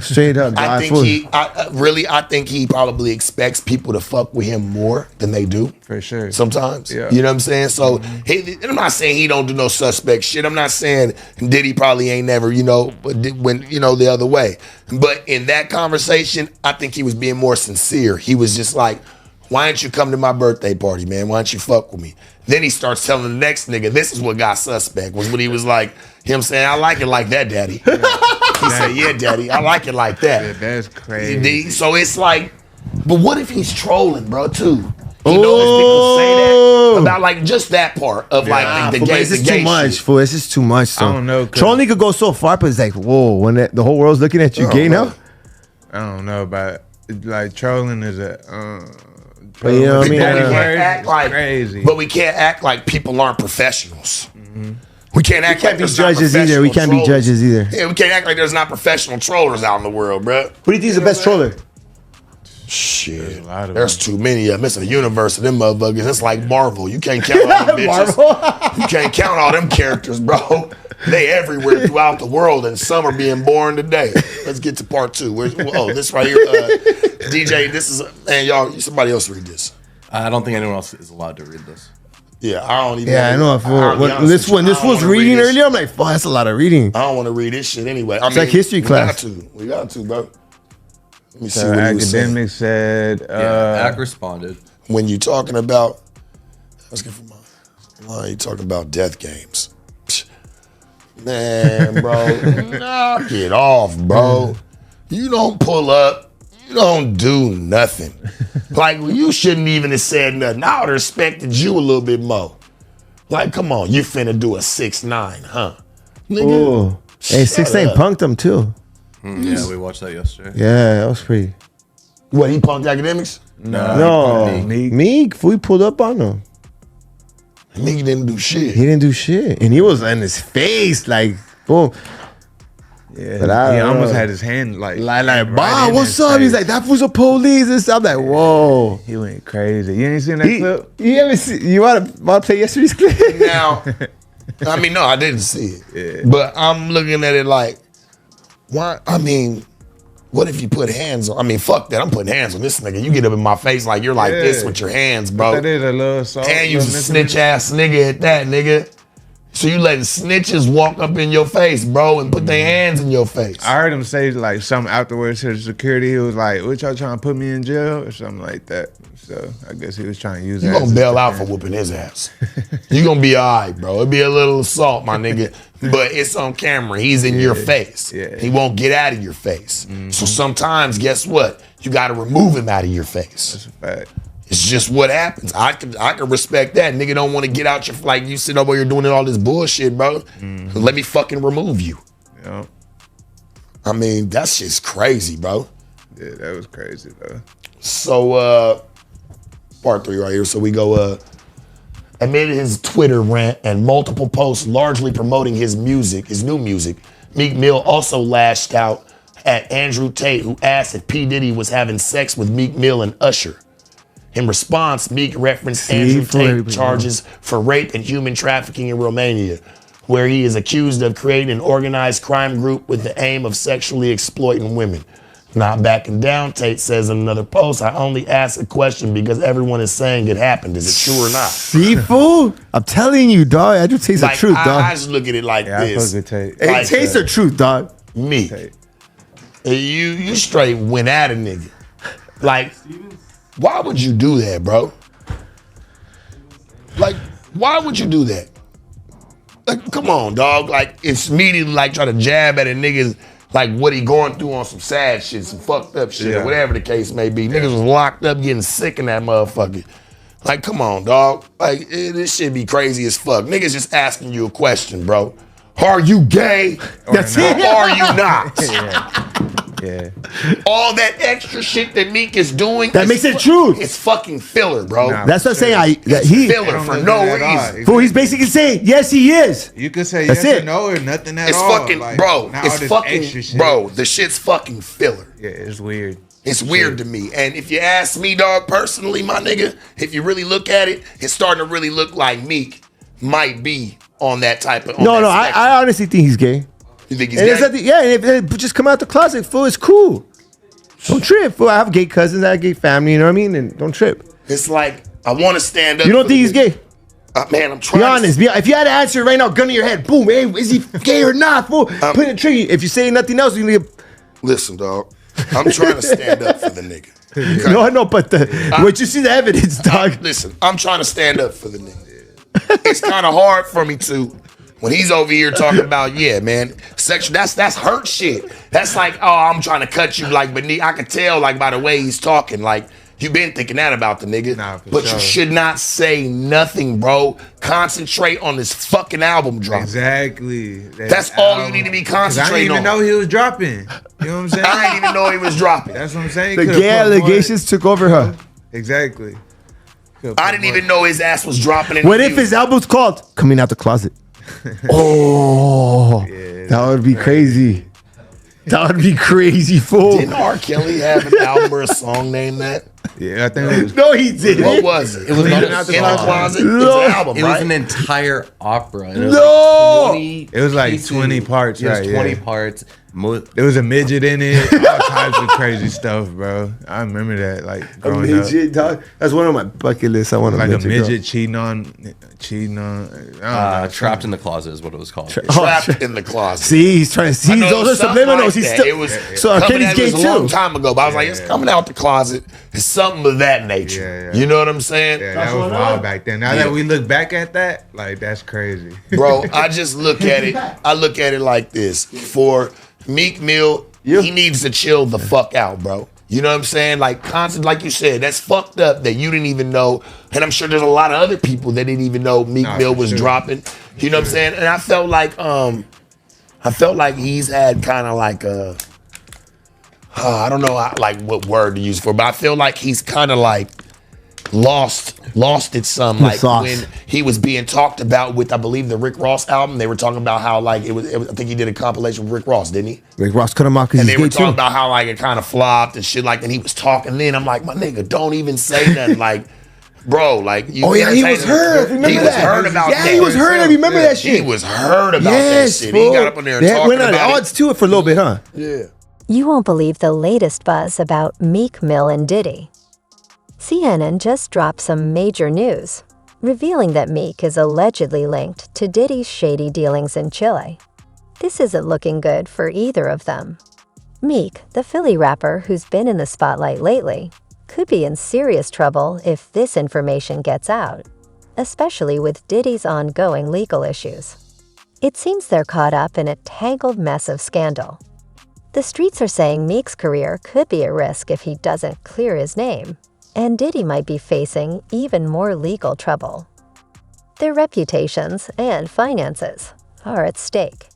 Straight up. I think he probably expects people to fuck with him more than they do. For sure. Sometimes. Yeah. You know what I'm saying? So I'm not saying he don't do no suspect shit. I'm not saying Diddy probably ain't never, when, the other way. But in that conversation, I think he was being more sincere. He was just like, why don't you come to my birthday party, man? Why don't you fuck with me? Then he starts telling the next nigga, this is what got suspect, was when he was like, him saying, I like it like that, daddy. He said, yeah, daddy, I like it like that. Yeah, that's crazy. So it's like, but what if he's trolling, bro, too? He knows people say that about like just that part of like the gay. This is too much, fool. This is too much. So. I don't know. Trolling could go so far, but it's like, whoa, when the whole world's looking at you gay now? I don't know about like trolling is a. But you know what I mean? But we can't act like crazy. But we can't act like people aren't professionals. We can't act like be there's not judges either. We can't be trollers. judges either. Yeah, we can't act like there's not professional trollers out in the world, bro. Who do you think is the best troller? Shit, lot of there's too many of them. It's a universe of them motherfuckers. It's like Marvel. You can't count all them bitches. You can't count all them characters, bro. They everywhere throughout the world, and some are being born today. Let's get to part 2. This right here, DJ. This is, and y'all. Somebody else read this. I don't think anyone else is allowed to read this. Yeah, I don't even. Yeah, I know. This was reading earlier, I'm like, fuck, that's a lot of reading. I don't want to read this shit anyway. It's like history class. We got to, bro. Let me see So what he was saying. academic said. Ack responded. When you're talking about, let's get from you talking about death games. Psh, man, bro, knock it off, bro. You don't pull up. You don't do nothing. Like, you shouldn't even have said nothing. I would have respected you a little bit more. Like, come on, you finna do a 6'9", huh? Nigga, Ooh. Hey, 6'9" punked him too. Yeah, we watched that yesterday. Yeah, that was pretty. What, he punked academics? No, Meek, we pulled up on him. Nigga didn't do shit. He didn't do shit, and he was in his face like, boom. Yeah, But he almost had his hand like Bob, what's up? He's like, that was a police and stuff. I'm like, whoa. He went crazy. You ain't seen that clip? You want to play yesterday's clip? Now, I mean, no, I didn't see it. Yeah. But I'm looking at it like, why? I mean, what if you put hands on? I mean, fuck that. I'm putting hands on this nigga. You get up in my face like you're like this with your hands, bro. That is a little assault. And you a snitch ass nigga at that, nigga. So you letting snitches walk up in your face, bro, and put their hands in your face. I heard him say like something afterwards to the security. He was like, "What y'all trying to put me in jail or something like that?" So I guess he was trying to use that. You gonna bail out for whooping his ass. You gonna be all right, bro. It'll be a little assault, my nigga, but it's on camera. He's in your face. Yeah. He won't get out of your face. So sometimes, guess what? You got to remove him out of your face. That's a fact. It's just what happens. I can respect that. Nigga don't want to get out your, like you sitting over here doing all this bullshit, bro. Let me fucking remove you. Yeah. I mean, that's just crazy, bro. Yeah, that was crazy though. So, part 3 right here. So we go, amid his Twitter rant and multiple posts largely promoting his new music, Meek Mill also lashed out at Andrew Tate, who asked if P. Diddy was having sex with Meek Mill and Usher. In response, Meek referenced Andrew Tate charges for rape and human trafficking in Romania, where he is accused of creating an organized crime group with the aim of sexually exploiting women. Not backing down, Tate says in another post, I only asked a question because everyone is saying it happened. Is it true or not? See, fool? I'm telling you, dog. Andrew Tate's the truth, dog. I just look at it like this. I fuck with Tate. Hey, Tate's the truth, dog. Meek. You straight went at a nigga. Like, why would you do that, bro? Like, why would you do that? Like, come on, dog. Like, it's immediately like try to jab at a nigga, like what he going through on some sad shit, some fucked up shit, or whatever the case may be. Niggas was locked up getting sick in that motherfucker. Like, come on, dog. Like, this shit be crazy as fuck. Niggas just asking you a question, bro. Are you gay? That's it. Or are you not? Yeah. All that extra shit that Meek is doing, That makes it true. It's fucking filler, bro. Nah, That's what I'm saying. It's He, filler for no reason. fool, he's basically saying, yes, he is. You could say That's yes it. or no or nothing at It's all. fucking, Like, bro. not all It's this fucking, extra shit. bro. The shit's fucking filler. Yeah, it's weird. It's weird to me. And if you ask me, dog, personally, my nigga, if you really look at it, it's starting to really look like Meek might be on that type of. No, I honestly think he's gay. You think he's And it's gay? at the, yeah, and if just come out the closet, fool. It's cool. Don't trip, fool. I have gay cousins, I have gay family. You know what I mean? And don't trip. It's like I want to stand up. You don't for think he's the nigga. gay? Man, I'm trying. Be honest. If you had to answer right now, gun to your head, boom. Hey, is he gay or not? Fool. Put a trigger. If you say nothing else, you need. Listen, dog. I'm trying to stand up for the nigga. Okay? No, I know, but what you see the evidence, dog. Listen, I'm trying to stand up for the nigga. It's kind of hard for me to when he's over here talking about, yeah, man, sexual. That's hurt shit. That's like, oh, I'm trying to cut you like beneath. I could tell like by the way he's talking, like you've been thinking that about the nigga. Nah, for but sure. you should not say nothing, bro. Concentrate on this fucking album drop. Exactly. That's all you need to be 'Cause I concentrating didn't even on. know he was dropping. You know what I'm saying? I didn't even know he was dropping. That's what I'm saying. The Could've gay put more- allegations took over her. Exactly. I didn't even know his ass was dropping in What the if his music. album's called "Coming Out the Closet"? Oh, that would be crazy. That would be crazy, fool. Didn't R. Kelly have an album or a song named that? Yeah, I think it was. No, he didn't. What was it? It was not In a the song. Closet. No. It was an album, It right? was an entire opera. And it was No! like 20 It was like pieces. 20 parts, It was right, 20 yeah. parts. There was a midget in it. All types of crazy stuff, bro. I remember that, like A growing up. midget, dog. That's one of my bucket lists. I want Like a midget girl. cheating on. I don't know. Trapped in the Closet is what it was called. Trapped in the Closet. See, he's trying to see. I know Those are something subliminals. like He's that. still. It was So R. coming Kelly's out, gay it was a long too. time ago, but I was like, it's coming out the closet. It's something of that nature. Yeah, yeah. You know what I'm saying? Yeah, that was wild back then. Now that we look back at that, like that's crazy. Bro, I just look at it. I look at it like this. For Meek Mill, he needs to chill the fuck out, bro. You know what I'm saying? Like constant, like you said, that's fucked up that you didn't even know. And I'm sure there's a lot of other people that didn't even know Meek Mill for was sure. dropping. You know what I'm saying? And I felt like he's had kind of like a I don't know like what word to use for, but I feel like he's kind of like lost it some, The like sauce. when he was being talked about with, I believe, the Rick Ross album. They were talking about how like it was I think he did a compilation with Rick Ross, didn't he? Rick Ross cut him out because And he's they were gay talking too. about how like it kind of flopped and shit like that. And he was talking then. I'm like, my nigga, don't even say nothing. Like, bro, like you. Oh yeah, he was entertaining- hurt. Remember he that? was hurt about yeah, that. he was hurt. I remember that He shit. was hurt about Yes, that shit. fool. He got up on there and They talking went on about odds it. to it for a little bit, huh? Yeah. You won't believe the latest buzz about Meek Mill and Diddy. CNN just dropped some major news, revealing that Meek is allegedly linked to Diddy's shady dealings in Chile. This isn't looking good for either of them. Meek, the Philly rapper who's been in the spotlight lately, could be in serious trouble if this information gets out, especially with Diddy's ongoing legal issues. It seems they're caught up in a tangled mess of scandal. The streets are saying Meek's career could be at risk if he doesn't clear his name, and Diddy might be facing even more legal trouble. Their reputations and finances are at stake.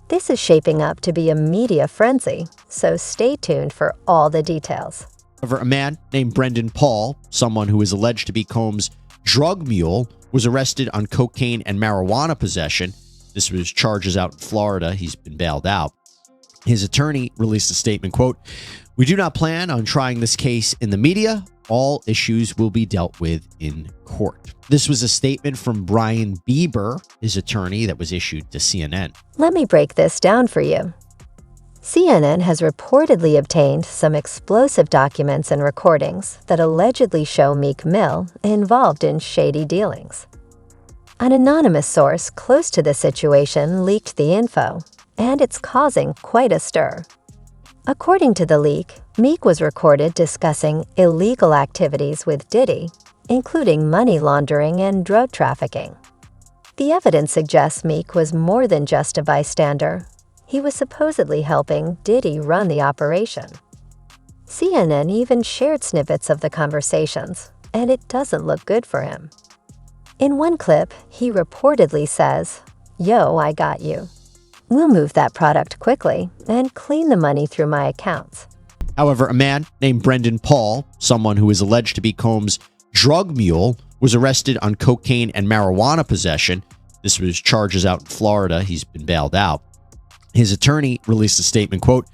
This is shaping up to be a media frenzy, so stay tuned for all the details. However, a man named Brendan Paul, someone who is alleged to be Combs' drug mule, was arrested on cocaine and marijuana possession. This was charges out in Florida. He's been bailed out. His attorney released a statement, quote, "We do not plan on trying this case in the media. All issues will be dealt with in court." This was a statement from Brian Bieber, his attorney, that was issued to CNN. Let me break this down for you. CNN has reportedly obtained some explosive documents and recordings that allegedly show Meek Mill involved in shady dealings. An anonymous source close to the situation leaked the info, and it's causing quite a stir. According to the leak, Meek was recorded discussing illegal activities with Diddy, including money laundering and drug trafficking. The evidence suggests Meek was more than just a bystander. He was supposedly helping Diddy run the operation. CNN even shared snippets of the conversations, and it doesn't look good for him. In one clip, he reportedly says, "Yo, I got you. We'll move that product quickly and clean the money through my accounts." However, a man named Brendan Paul, someone who is alleged to be Combs' drug mule, was arrested on cocaine and marijuana possession. This was charges out in Florida. He's been bailed out. His attorney released a statement, quote,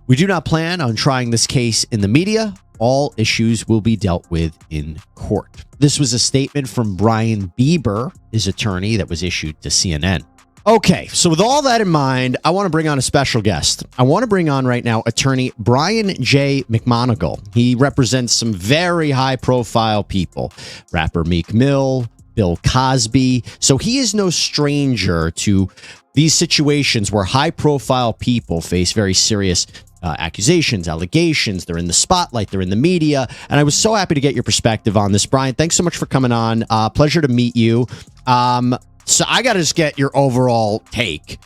"We do not plan on trying this case in the media. All issues will be dealt with in court." This was a statement from Brian Bieber, his attorney, that was issued to CNN. Okay, so with all that in mind, I want to bring on a special guest. I want to bring on right now attorney Brian J. McMonagle. He represents some very high-profile people. Rapper Meek Mill, Bill Cosby. So he is no stranger to these situations where high-profile people face very serious accusations, allegations. They're in the spotlight. They're in the media. And I was so happy to get your perspective on this. Brian, thanks so much for coming on. Pleasure to meet you. So I got to just get your overall take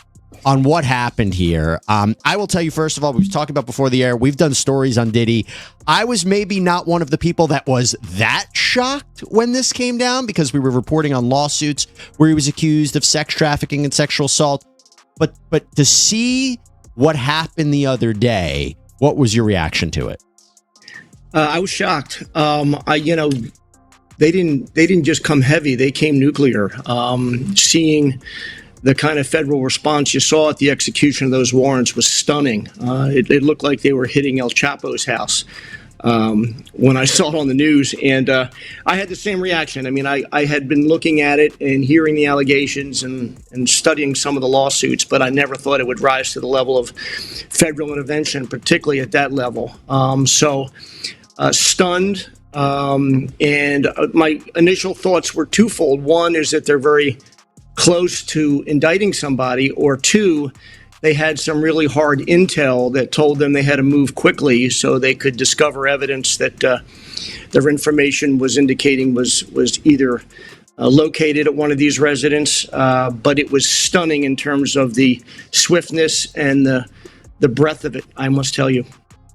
on what happened here. I will tell you, first of all, we were talking about before the air, we've done stories on Diddy. I was maybe not one of the people that was that shocked when this came down because we were reporting on lawsuits where he was accused of sex trafficking and sexual assault. But to see what happened the other day, what was your reaction to it? I was shocked. They didn't just come heavy; they came nuclear. Seeing the kind of federal response you saw at the execution of those warrants was stunning. It looked like they were hitting El Chapo's house when I saw it on the news, and I had the same reaction. I mean, I had been looking at it and hearing the allegations and studying some of the lawsuits, but I never thought it would rise to the level of federal intervention, particularly at that level. Stunned. And my initial thoughts were twofold. One is that they're very close to indicting somebody, or two, they had some really hard intel that told them they had to move quickly so they could discover evidence that their information was indicating was either located at one of these residents, but it was stunning in terms of the swiftness and the breadth of it, I must tell you.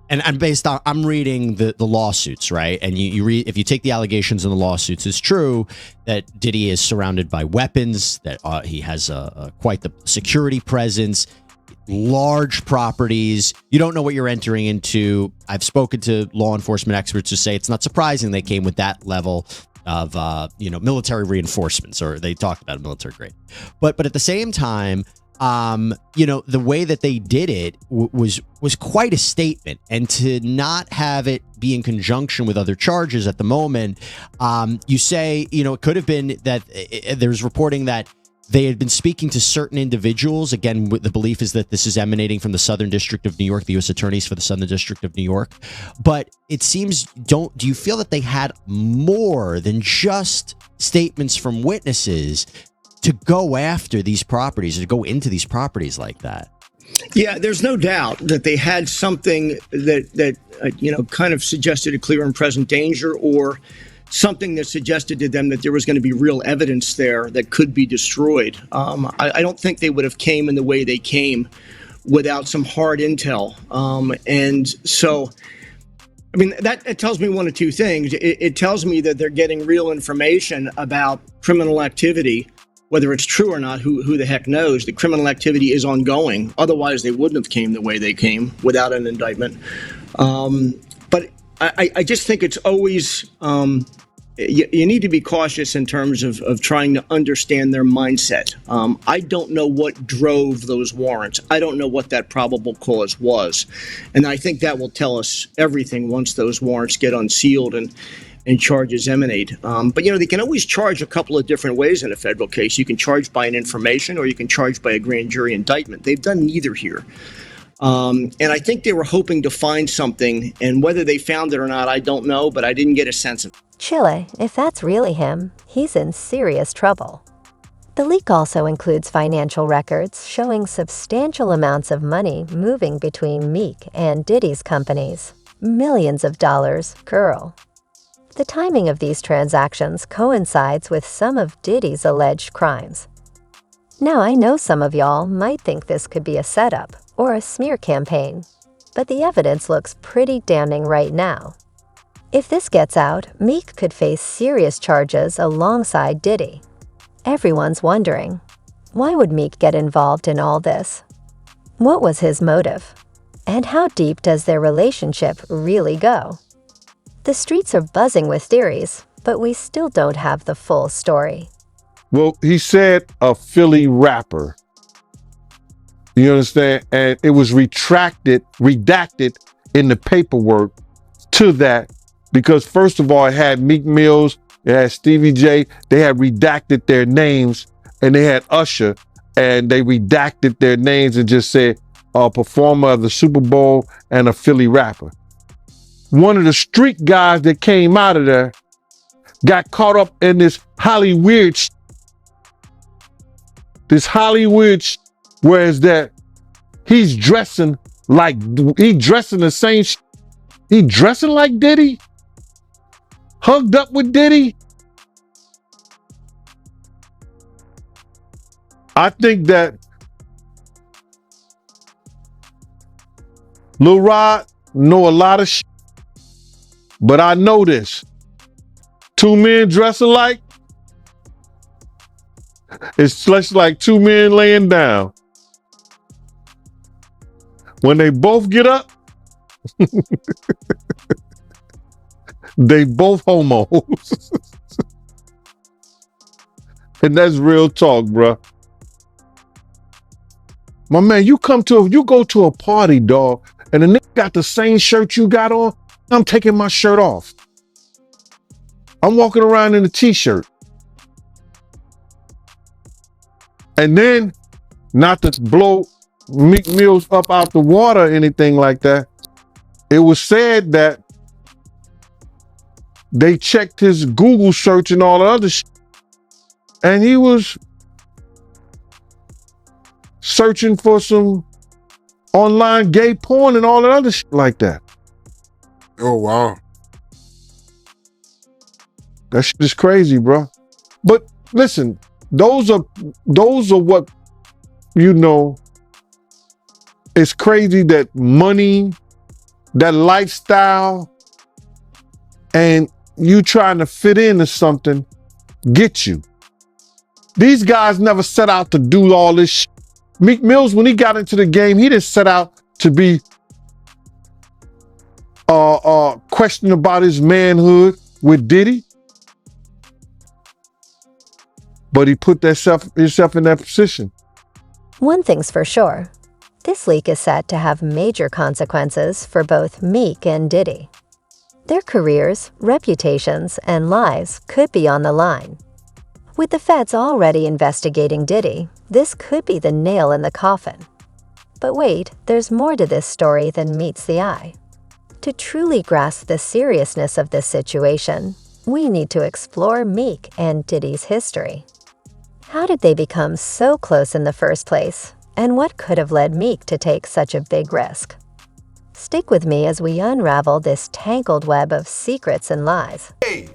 And based on, I'm reading the lawsuits, right? And you read, if you take the allegations in the lawsuits, it's true that Diddy is surrounded by weapons, that he has quite the security presence, large properties. You don't know what you're entering into. I've spoken to law enforcement experts who say it's not surprising they came with that level of military reinforcements, or they talked about a military grade. But at the same time, the way that they did it was quite a statement, and to not have it be in conjunction with other charges at the moment, you say, it could have been that there's reporting that they had been speaking to certain individuals. Again, the belief is that this is emanating from the Southern District of New York, the U.S. attorneys for the Southern District of New York. But it seems, do you feel that they had more than just statements from witnesses to go after these properties, to go into these properties like that? Yeah, there's no doubt that they had something that kind of suggested a clear and present danger, or something that suggested to them that there was going to be real evidence there that could be destroyed. I don't think they would have came in the way they came without some hard intel. And so, I mean, it tells me one of two things. It tells me that they're getting real information about criminal activity. Whether it's true or not, who the heck knows? The criminal activity is ongoing. Otherwise, they wouldn't have came the way they came without an indictment. But I just think it's always, you need to be cautious in terms of trying to understand their mindset. I don't know what drove those warrants. I don't know what that probable cause was. And I think that will tell us everything once those warrants get unsealed and charges emanate. But, they can always charge a couple of different ways in a federal case. You can charge by an information, or you can charge by a grand jury indictment. They've done neither here. And I think they were hoping to find something, and whether they found it or not, I don't know, but I didn't get a sense of it. Chile, if that's really him, he's in serious trouble. The leak also includes financial records showing substantial amounts of money moving between Meek and Diddy's companies. Millions of dollars, girl. The timing of these transactions coincides with some of Diddy's alleged crimes. Now, I know some of y'all might think this could be a setup or a smear campaign, but the evidence looks pretty damning right now. If this gets out, Meek could face serious charges alongside Diddy. Everyone's wondering, why would Meek get involved in all this? What was his motive? And how deep does their relationship really go? The streets are buzzing with theories, but we still don't have the full story. Well, he said a Philly rapper. You understand? And it was redacted in the paperwork to that, because first of all, it had Meek Mills, it had Stevie J, they had redacted their names, and they had Usher and they redacted their names and just said a performer of the Super Bowl and a Philly rapper. One of the street guys that came out of there got caught up in this Hollywood whereas that he's dressing like he dressing the same he dressing like Diddy, hugged up with Diddy. I think that Lil Rod know a lot of shit, but I know this. Two men dress alike, it's just like two men laying down. When they both get up, they both homos. And that's real talk, bruh. My man, you go to a party, dog, and the nigga got the same shirt you got on, I'm taking my shirt off. I'm walking around in a t-shirt. And then, not to blow Meek Mills up out the water or anything like that, it was said that they checked his Google search and all the other shit, and he was searching for some online gay porn and all that other shit like that. Oh, wow. That shit is crazy, bro. But listen, those are what, you know, it's crazy that money, that lifestyle, and you trying to fit into something get you. These guys never set out to do all this shit. Meek Mills, when he got into the game, he didn't set out to be questioning about his manhood with Diddy. But he put himself in that position. One thing's for sure. This leak is set to have major consequences for both Meek and Diddy. Their careers, reputations, and lives could be on the line. With the feds already investigating Diddy, this could be the nail in the coffin. But wait, there's more to this story than meets the eye. To truly grasp the seriousness of this situation, we need to explore Meek and Diddy's history. How did they become so close in the first place, and what could have led Meek to take such a big risk? Stick with me as we unravel this tangled web of secrets and lies. Hey,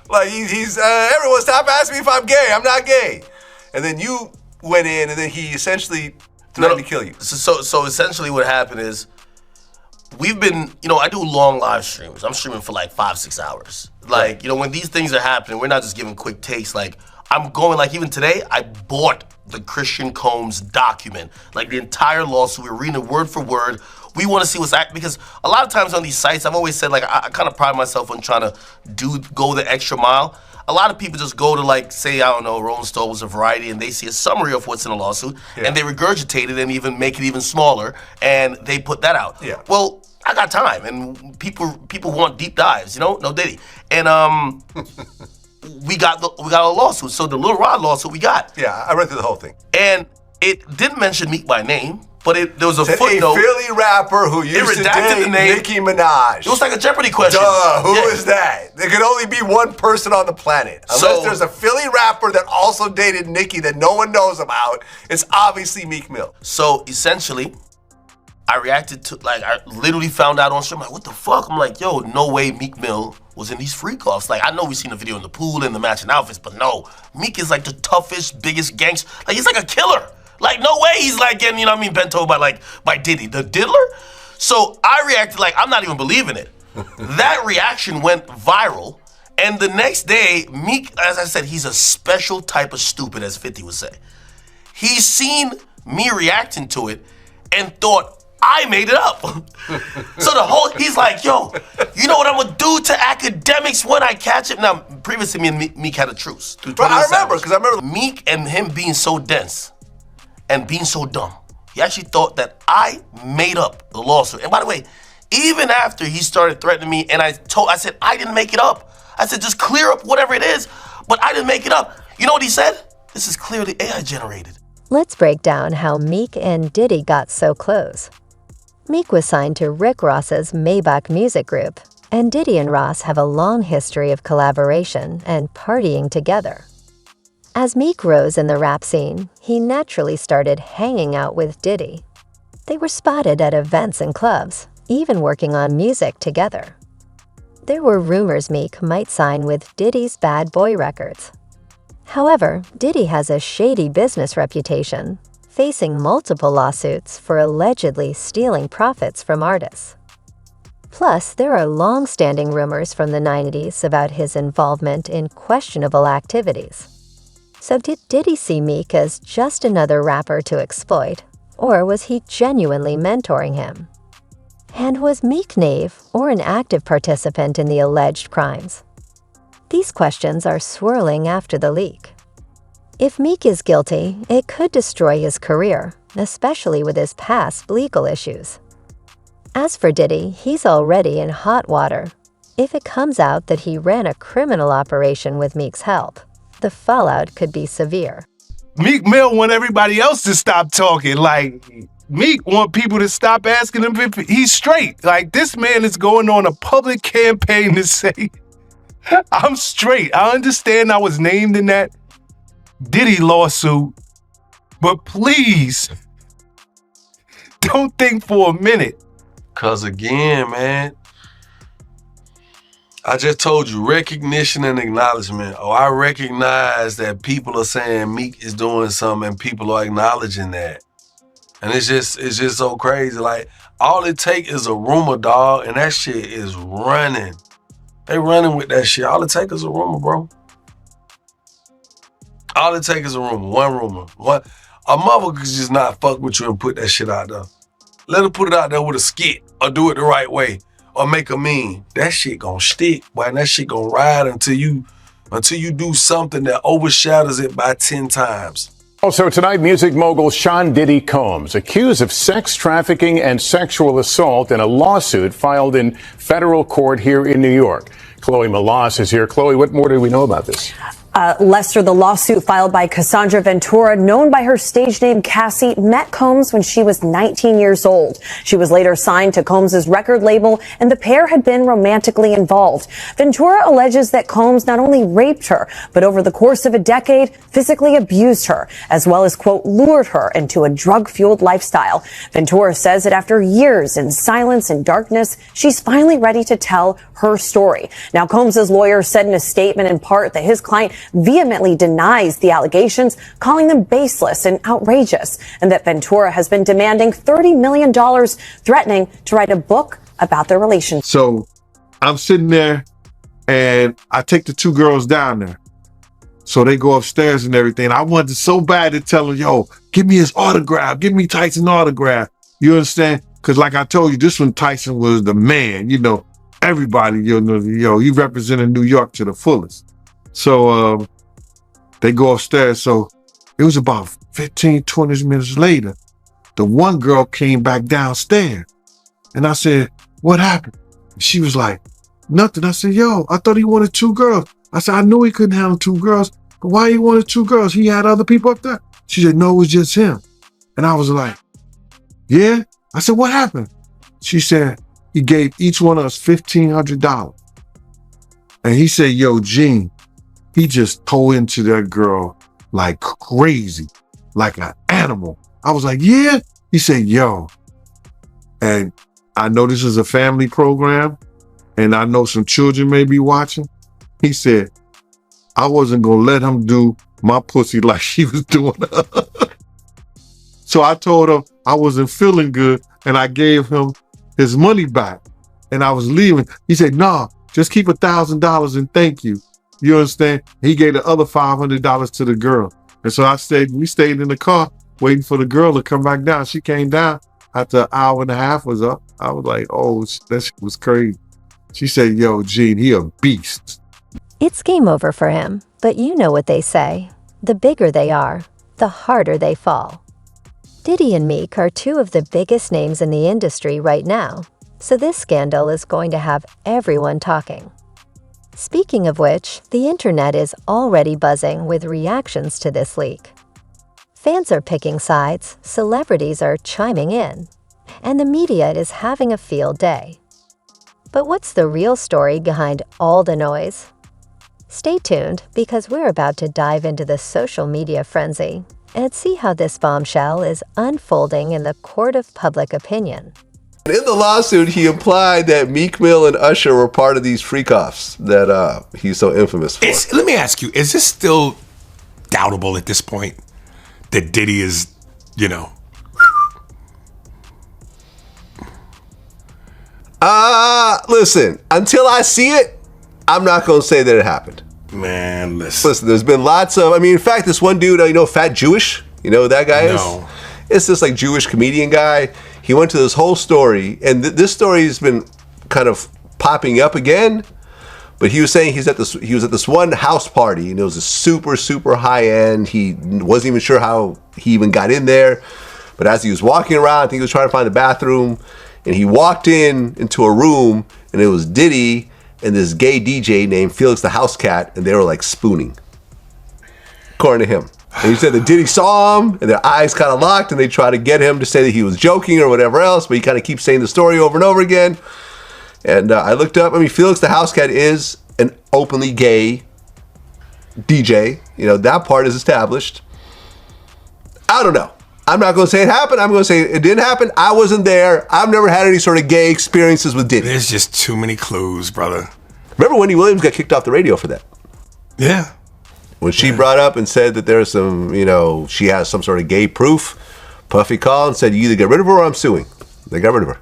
like he's everyone stop asking me if I'm gay. I'm not gay. And then you went in, and then he essentially threatened to kill you. So essentially what happened is, we've been, I do long live streams. I'm streaming for like 5-6 hours. Like, when these things are happening, we're not just giving quick takes. Like, I'm going, like, even today, I bought the Christian Combs document, like the entire lawsuit. We're reading it word for word. We want to see what's because a lot of times on these sites, I've always said, like, I kind of pride myself on trying to go the extra mile. A lot of people just go to, like, say, I don't know, Rolling Stones or Variety, and they see a summary of what's in a lawsuit, and they regurgitate it and even make it even smaller, and they put that out. Yeah. Well, I got time, and people want deep dives, no Diddy. And we got a lawsuit. So the Lil Rod lawsuit we got. Yeah, I read through the whole thing. And it didn't mention Meek by name, but there was a footnote. A Philly rapper who used to date the name. Nicki Minaj. It was like a Jeopardy question. Duh, who is that? There could only be one person on the planet. Unless there's a Philly rapper that also dated Nicki that no one knows about, it's obviously Meek Mill. So essentially, I reacted to, like, I literally found out on stream, like, what the fuck? I'm like, yo, no way Meek Mill was in these freak-offs. Like, I know we've seen the video in the pool and the matching outfits, but no, Meek is like the toughest, biggest gangster. Like, he's like a killer. Like, no way he's like getting, bent over by Diddy, the diddler. So I reacted like, I'm not even believing it. That reaction went viral, and the next day, Meek, as I said, he's a special type of stupid, as 50 would say. He's seen me reacting to it and thought, I made it up. So he's like, yo, you know what I'm gonna do to academics when I catch it? Now, previously me and Meek had a truce. But I remember. Meek and him being so dense and being so dumb. He actually thought that I made up the lawsuit. And by the way, even after he started threatening me and I said, I didn't make it up. I said, just clear up whatever it is, but I didn't make it up. You know what he said? This is clearly AI generated. Let's break down how Meek and Diddy got so close. Meek was signed to Rick Ross's Maybach Music Group, and Diddy and Ross have a long history of collaboration and partying together. As Meek rose in the rap scene, he naturally started hanging out with Diddy. They were spotted at events and clubs, even working on music together. There were rumors Meek might sign with Diddy's Bad Boy Records. However, Diddy has a shady business reputation, facing multiple lawsuits for allegedly stealing profits from artists. Plus, there are long-standing rumors from the 90s about his involvement in questionable activities. So did Diddy see Meek as just another rapper to exploit, or was he genuinely mentoring him? And was Meek naive or an active participant in the alleged crimes? These questions are swirling after the leak. If Meek is guilty, it could destroy his career, especially with his past legal issues. As for Diddy, he's already in hot water. If it comes out that he ran a criminal operation with Meek's help, the fallout could be severe. Meek Mill want everybody else to stop talking. Like, Meek want people to stop asking him if he's straight. Like, this man is going on a public campaign to say, I'm straight. I understand I was named in that Diddy lawsuit, but please, don't think for a minute. Cause again, man, I just told you, recognition and acknowledgement. Oh, I recognize that people are saying Meek is doing something and people are acknowledging that. And it's just so crazy. Like, all it take is a rumor, dog, and that shit is running. They running with that shit. All it take is a rumor, bro. All it take is a rumor, one rumor. A mother could just not fuck with you and put that shit out there. Let her put it out there with a skit or do it the right way or make a meme. That shit gonna stick, boy, and that shit gonna ride until you do something that overshadows it by 10 times. Also tonight, music mogul Sean Diddy Combs accused of sex trafficking and sexual assault in a lawsuit filed in federal court here in New York. Chloe Malas is here. Chloe, what more do we know about this? Lester, the lawsuit filed by Cassandra Ventura, known by her stage name Cassie, met Combs when she was 19 years old. She was later signed to Combs' record label, and the pair had been romantically involved. Ventura alleges that Combs not only raped her, but over the course of a decade, physically abused her, as well as, quote, lured her into a drug-fueled lifestyle. Ventura says that after years in silence and darkness, she's finally ready to tell her story. Now, Combs' lawyer said in a statement in part that his client vehemently denies the allegations, calling them baseless and outrageous, and that Ventura has been demanding $30 million, threatening to write a book about their relationship. So I'm sitting there and I take the two girls down there. So they go upstairs and everything. I wanted so bad to tell them, yo, give me his autograph. Give me Tyson autograph. You understand? Because like I told you, this one Tyson was the man. You know, everybody, he represented New York to the fullest. So they go upstairs. So it was about 15, 20 minutes later. The one girl came back downstairs. And I said, what happened? She was like, nothing. I said, yo, I thought he wanted two girls. I said, I knew he couldn't handle two girls. But why he wanted two girls? He had other people up there. She said, no, it was just him. And I was like, yeah? I said, what happened? She said, he gave each one of us $1,500. And he said, yo, Gene, he just tore into that girl like crazy, like an animal. I was like, yeah? He said, yo. And I know this is a family program, and I know some children may be watching. He said, I wasn't going to let him do my pussy like she was doing her. So I told him I wasn't feeling good, and I gave him his money back, and I was leaving. He said, nah, just keep $1,000 and thank you. You understand? He gave the other $500 to the girl. And so we stayed in the car waiting for the girl to come back down. She came down after an hour and a half was up. I was like, oh, that shit was crazy. She said, yo, Gene, he a beast. It's game over for him, but you know what they say. The bigger they are, the harder they fall. Diddy and Meek are two of the biggest names in the industry right now, so this scandal is going to have everyone talking. Speaking of which, the internet is already buzzing with reactions to this leak. Fans are picking sides, celebrities are chiming in, and the media is having a field day. But what's the real story behind all the noise? Stay tuned, because we're about to dive into the social media frenzy and see how this bombshell is unfolding in the court of public opinion. In the lawsuit, he implied that Meek Mill and Usher were part of these freak-offs that he's so infamous for. Let me ask you, is this still doubtable at this point that Diddy is, Listen, until I see it, I'm not going to say that it happened. Man, listen. There's been lots of, in fact, this one dude, Fat Jewish? You know who that guy is? It's this Jewish comedian guy. He went to this whole story, and this story has been kind of popping up again. But he was saying he was at this one house party, and it was a super, super high end. He wasn't even sure how he even got in there. But as he was walking around, I think he was trying to find the bathroom, and he walked into a room, and it was Diddy and this gay DJ named Felix the House Cat, and they were spooning, according to him. And he said that Diddy saw him, and their eyes kind of locked, and they tried to get him to say that he was joking or whatever else, but he kind of keeps saying the story over and over again. And I looked up, Felix the House Cat is an openly gay DJ. That part is established. I don't know. I'm not going to say it happened. I'm going to say it didn't happen. I wasn't there. I've never had any sort of gay experiences with Diddy. There's just too many clues, brother. Remember Wendy Williams got kicked off the radio for that? Yeah. When she brought up and said that there's some, she has some sort of gay proof, Puffy called and said, you either get rid of her or I'm suing. They got rid of her.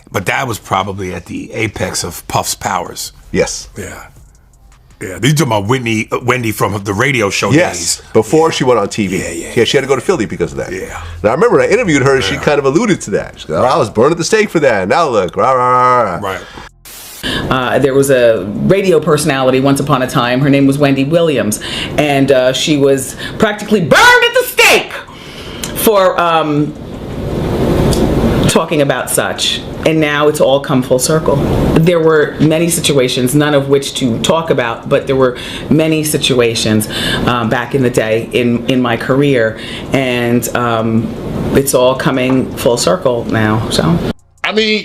But that was probably at the apex of Puff's powers. Yes. Yeah. Yeah, these are about Wendy from the radio show days. Before she went on TV. Yeah, she had to go to Philly because of that. Yeah. Now, I remember when I interviewed her, she kind of alluded to that. She goes, I was burned at the stake for that. Now look, rah, rah, rah. Right. There was a radio personality once upon a time. Her name was Wendy Williams. And she was practically burned at the stake for talking about such. And now it's all come full circle. There were many situations, none of which to talk about, but there were many situations back in the day in my career. And it's all coming full circle now. So,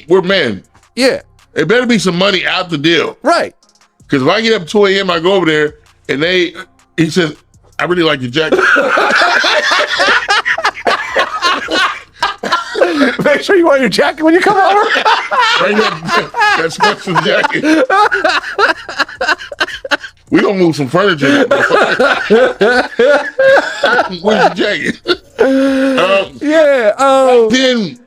we're men. Yeah. It better be some money out the deal. Right. Because if I get up 2 a.m., I go over there, and he says, I really like your jacket. Make sure you wear your jacket when you come over. Bring that special jacket. We gonna move some furniture. Where's the jacket? Then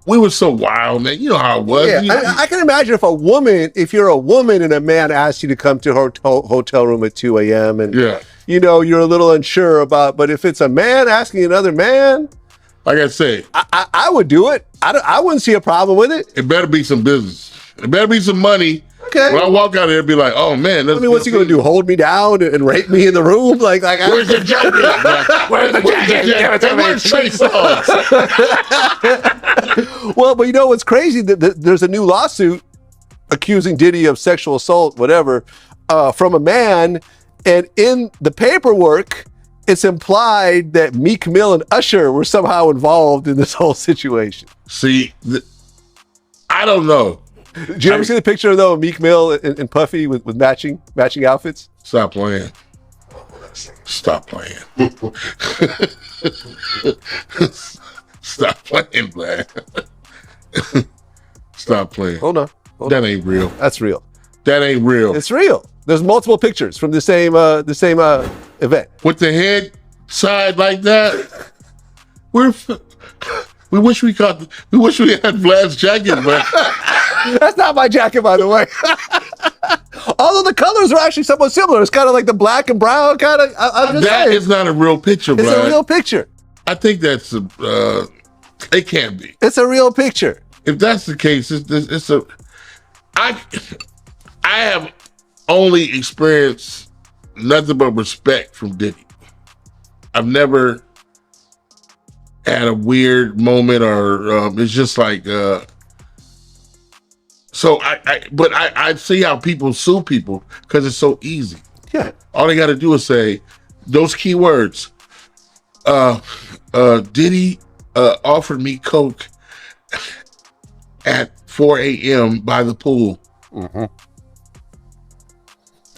we were so wild, man. You know how it was. Yeah, I can imagine if you're a woman and a man asks you to come to her hotel room at 2 a.m. and you're a little unsure about, but if it's a man asking another man, like I say, I would do it. I wouldn't see a problem with it. It better be some business. It better be some money. Okay. When I walk out there, it'd be like, oh man. What's he gonna do? Hold me down and rape me in the room? Like where's the jacket? Where's the jacket? Where's Trey Songz? Well, but what's crazy? There's a new lawsuit accusing Diddy of sexual assault, whatever, from a man, and in the paperwork, it's implied that Meek Mill and Usher were somehow involved in this whole situation. See, I don't know. Did you ever see the picture though of Meek Mill and Puffy with matching outfits? Stop playing. Stop playing. Stop playing, man. Stop playing. Hold on. That ain't real. That's real. That ain't real. It's real. There's multiple pictures from the same event. With the head side like that. We wish we had Vlad's jacket, but that's not my jacket, by the way. Although the colors are actually somewhat similar. It's kind of like the black and brown kind of. That is not a real picture, Vlad. It's a real picture. I think that's it can't be. It's a real picture. If that's the case, I have only experienced nothing but respect from Diddy. I've never had a weird moment or it's just like so I see how people sue people because it's so easy. Yeah. All they got to do is say, those key words. Diddy offered me coke at 4 a.m. by the pool. Mm-hmm.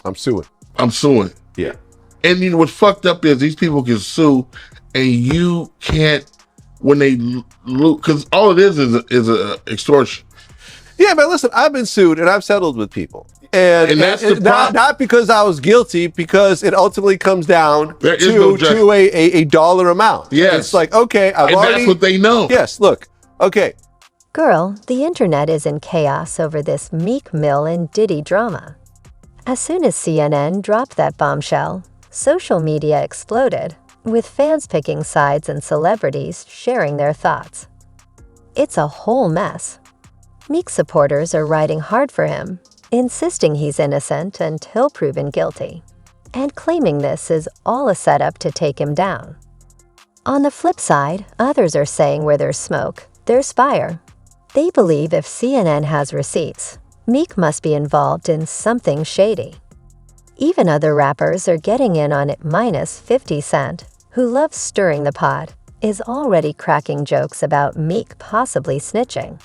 I'm suing. I'm suing. Yeah. And you know what's fucked up is these people can sue, and you can't when they lose, because all it is a extortion. Yeah, but listen, I've been sued and I've settled with people. And that's the not because I was guilty, because it ultimately comes down There is to, no judgment. to a dollar amount. Yes. It's like, okay, I've And already... that's what they know. Yes, look, okay. Girl, the internet is in chaos over this Meek Mill and Diddy drama. As soon as CNN dropped that bombshell, social media exploded, with fans picking sides and celebrities sharing their thoughts. It's a whole mess. Meek supporters are riding hard for him, insisting he's innocent until proven guilty, and claiming this is all a setup to take him down. On the flip side, others are saying where there's smoke, there's fire. They believe if CNN has receipts, Meek must be involved in something shady. Even other rappers are getting in on it, minus 50 Cent, who loves stirring the pot, is already cracking jokes about Meek possibly snitching.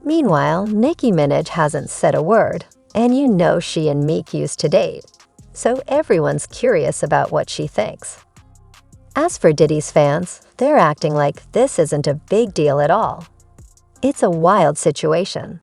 Meanwhile, Nicki Minaj hasn't said a word, and you know she and Meek used to date, so everyone's curious about what she thinks. As for Diddy's fans, they're acting like this isn't a big deal at all. It's a wild situation.